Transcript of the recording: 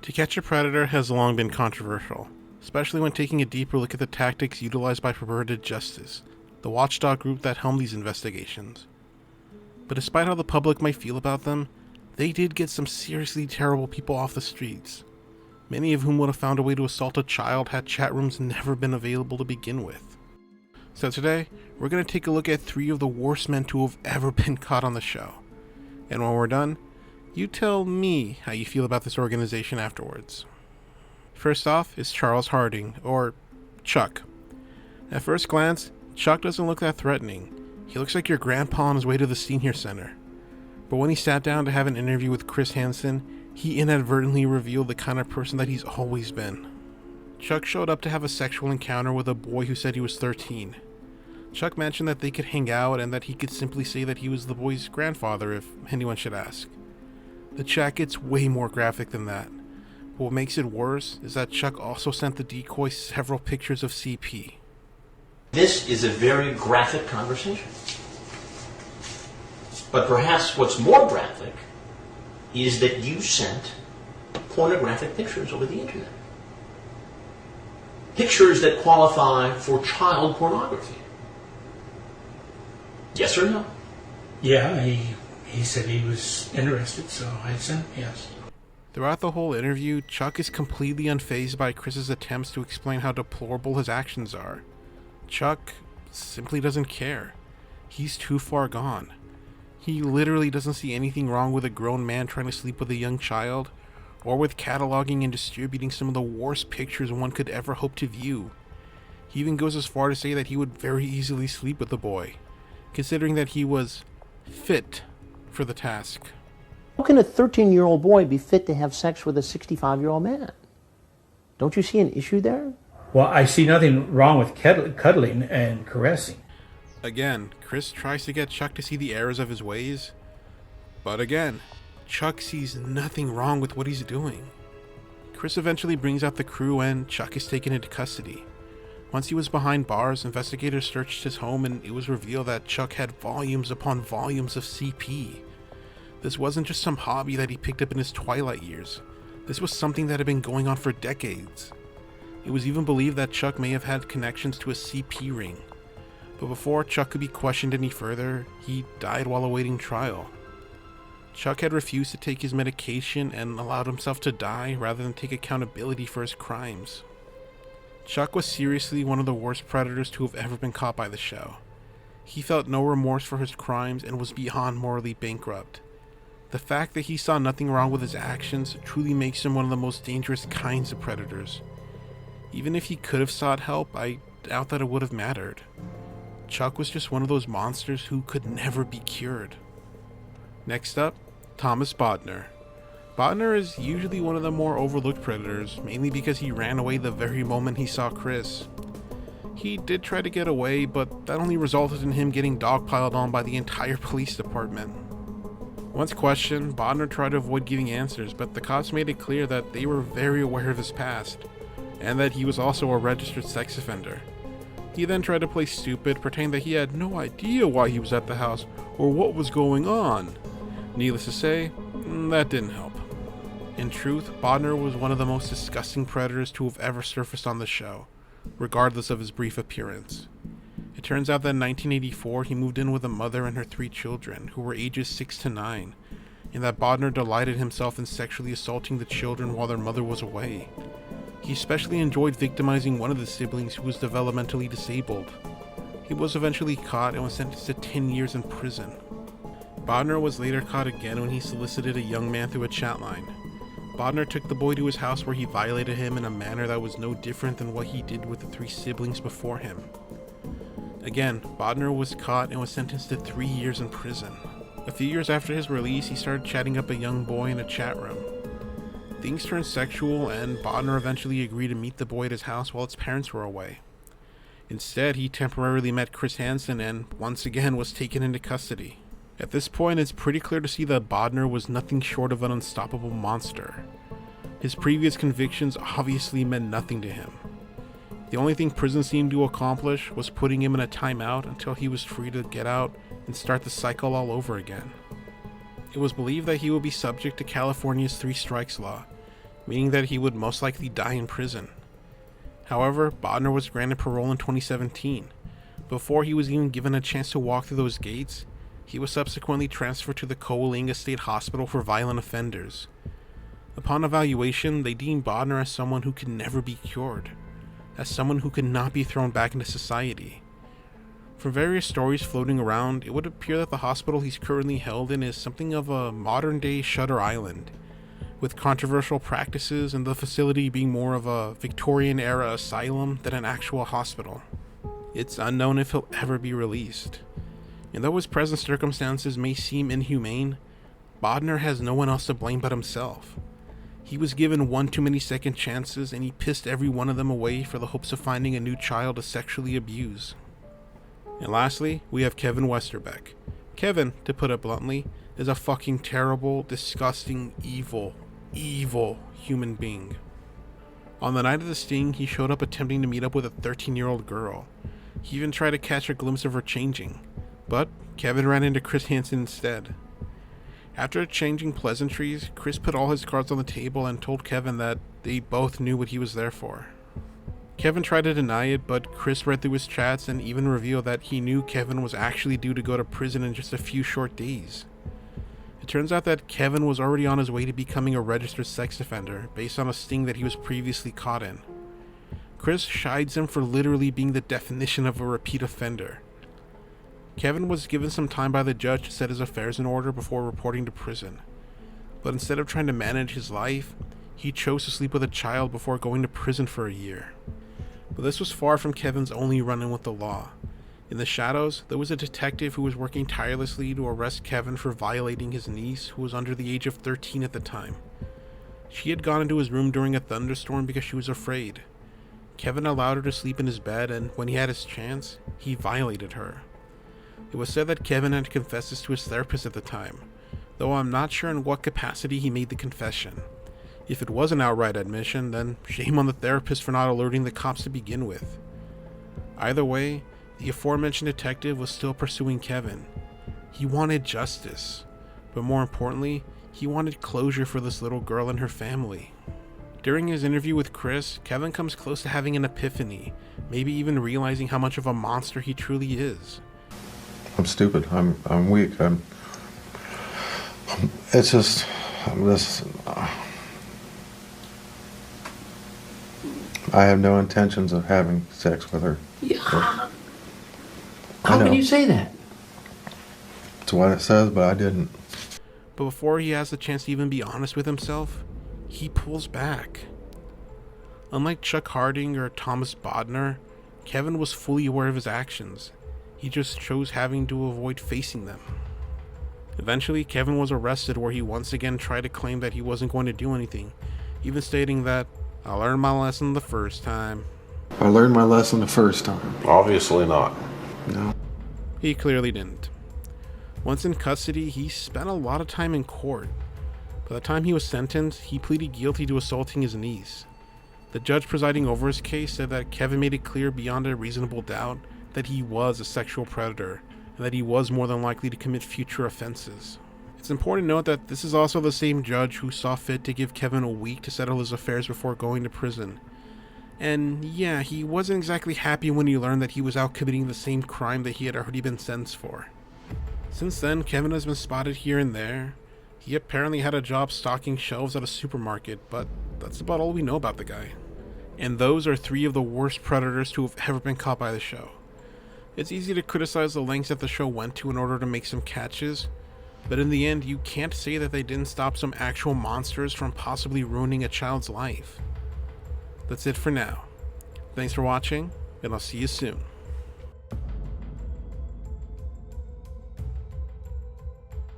To catch a predator has long been controversial, especially when taking a deeper look at the tactics utilized by Perverted Justice, the watchdog group that helmed these investigations. But despite how the public might feel about them, they did get some seriously terrible people off the streets, many of whom would have found a way to assault a child had chat rooms never been available to begin with. So today, we're going to take a look at 3 of the worst men to have ever been caught on the show. And when we're done, you tell me how you feel about this organization afterwards. First off is Charles Harding, or Chuck. At first glance, Chuck doesn't look that threatening. He looks like your grandpa on his way to the senior center. But when he sat down to have an interview with Chris Hansen, he inadvertently revealed the kind of person that he's always been. Chuck showed up to have a sexual encounter with a boy who said he was 13. Chuck mentioned that they could hang out and that he could simply say that he was the boy's grandfather if anyone should ask. The chat gets way more graphic than that. But what makes it worse is that Chuck also sent the decoy several pictures of CP. This is a very graphic conversation. But perhaps what's more graphic is that you sent pornographic pictures over the internet. Pictures that qualify for child pornography. Yes or no? Yeah, he said he was interested, so I sent yes. Throughout the whole interview, Chuck is completely unfazed by Chris's attempts to explain how deplorable his actions are. Chuck simply doesn't care. He's too far gone. He literally doesn't see anything wrong with a grown man trying to sleep with a young child, or with cataloging and distributing some of the worst pictures one could ever hope to view. He even goes as far to say that he would very easily sleep with the boy, considering that he was fit for the task. How can a 13-year-old boy be fit to have sex with a 65-year-old man? Don't you see an issue there? Well, I see nothing wrong with cuddling and caressing. Again, Chris tries to get Chuck to see the errors of his ways, but again, Chuck sees nothing wrong with what he's doing. Chris eventually brings out the crew and Chuck is taken into custody. Once he was behind bars, investigators searched his home and it was revealed that Chuck had volumes upon volumes of CP. This wasn't just some hobby that he picked up in his twilight years. This was something that had been going on for decades. It was even believed that Chuck may have had connections to a CP ring. But before Chuck could be questioned any further, he died while awaiting trial. Chuck had refused to take his medication and allowed himself to die rather than take accountability for his crimes. Chuck was seriously one of the worst predators to have ever been caught by the show. He felt no remorse for his crimes and was beyond morally bankrupt. The fact that he saw nothing wrong with his actions truly makes him one of the most dangerous kinds of predators. Even if he could have sought help, I doubt that it would have mattered. Chuck was just one of those monsters who could never be cured. Next up, Thomas Bodner. Bodner is usually one of the more overlooked predators, mainly because he ran away the very moment he saw Chris. He did try to get away, but that only resulted in him getting dogpiled on by the entire police department. Once questioned, Bodner tried to avoid giving answers, but the cops made it clear that they were very aware of his past, and that he was also a registered sex offender. He then tried to play stupid, pretending that he had no idea why he was at the house or what was going on. Needless to say, that didn't help. In truth, Bodner was one of the most disgusting predators to have ever surfaced on the show, regardless of his brief appearance. It turns out that in 1984 he moved in with a mother and her 3 children, who were ages 6 to 9, and that Bodner delighted himself in sexually assaulting the children while their mother was away. He especially enjoyed victimizing one of the siblings who was developmentally disabled. He was eventually caught and was sentenced to 10 years in prison. Bodner was later caught again when he solicited a young man through a chat line. Bodner took the boy to his house where he violated him in a manner that was no different than what he did with the 3 siblings before him. Again, Bodner was caught and was sentenced to 3 years in prison. A few years after his release, he started chatting up a young boy in a chat room. Things turned sexual, and Bodner eventually agreed to meet the boy at his house while its parents were away. Instead, he temporarily met Chris Hansen and, once again, was taken into custody. At this point, it's pretty clear to see that Bodner was nothing short of an unstoppable monster. His previous convictions obviously meant nothing to him. The only thing prison seemed to accomplish was putting him in a timeout until he was free to get out and start the cycle all over again. It was believed that he would be subject to California's 3 strikes law, meaning that he would most likely die in prison. However, Bodner was granted parole in 2017. Before he was even given a chance to walk through those gates, he was subsequently transferred to the Coalinga State Hospital for violent offenders. Upon evaluation, they deemed Bodner as someone who could never be cured, as someone who could not be thrown back into society. From various stories floating around, it would appear that the hospital he's currently held in is something of a modern-day Shutter Island, with controversial practices and the facility being more of a Victorian-era asylum than an actual hospital. It's unknown if he'll ever be released. And though his present circumstances may seem inhumane, Bodner has no one else to blame but himself. He was given one too many second chances, and he pissed every one of them away for the hopes of finding a new child to sexually abuse. And lastly, we have Kevin Westerbeck. Kevin, to put it bluntly, is a fucking terrible, disgusting, evil human being. On the night of the sting, he showed up attempting to meet up with a 13-year-old girl. He even tried to catch a glimpse of her changing, but Kevin ran into Chris Hansen instead. After exchanging pleasantries, Chris put all his cards on the table and told Kevin that they both knew what he was there for. Kevin tried to deny it, but Chris read through his chats and even revealed that he knew Kevin was actually due to go to prison in just a few short days. It turns out that Kevin was already on his way to becoming a registered sex offender based on a sting that he was previously caught in. Chris chides him for literally being the definition of a repeat offender. Kevin was given some time by the judge to set his affairs in order before reporting to prison. But instead of trying to manage his life, he chose to sleep with a child before going to prison for a year. But this was far from Kevin's only run-in with the law. In the shadows, there was a detective who was working tirelessly to arrest Kevin for violating his niece, who was under the age of 13 at the time. She had gone into his room during a thunderstorm because she was afraid. Kevin allowed her to sleep in his bed, and when he had his chance, he violated her. It was said that Kevin had confessed this to his therapist at the time, though I'm not sure in what capacity he made the confession. If it was an outright admission, then shame on the therapist for not alerting the cops to begin with. Either way, the aforementioned detective was still pursuing Kevin. He wanted justice, but more importantly, he wanted closure for this little girl and her family. During his interview with Chris, Kevin comes close to having an epiphany, maybe even realizing how much of a monster he truly is. I'm stupid. I'm weak. It's just this. I have no intentions of having sex with her. Yeah. How can you say that? It's what it says, but I didn't. But before he has the chance to even be honest with himself, he pulls back. Unlike Chuck Harding or Thomas Bodner, Kevin was fully aware of his actions. He just chose having to avoid facing them. Eventually, Kevin was arrested, where he once again tried to claim that he wasn't going to do anything, even stating that, "I learned my lesson the first time." I learned my lesson the first time. Obviously not. No. He clearly didn't. Once in custody, he spent a lot of time in court. By the time he was sentenced, he pleaded guilty to assaulting his niece. The judge presiding over his case said that Kevin made it clear beyond a reasonable doubt that he was a sexual predator, and that he was more than likely to commit future offenses. It's important to note that this is also the same judge who saw fit to give Kevin a week to settle his affairs before going to prison. And yeah, he wasn't exactly happy when he learned that he was out committing the same crime that he had already been sentenced for. Since then, Kevin has been spotted here and there. He apparently had a job stocking shelves at a supermarket, but that's about all we know about the guy. And those are 3 of the worst predators to have ever been caught by the show. It's easy to criticize the lengths that the show went to in order to make some catches, but in the end, you can't say that they didn't stop some actual monsters from possibly ruining a child's life. That's it for now. Thanks for watching, and I'll see you soon.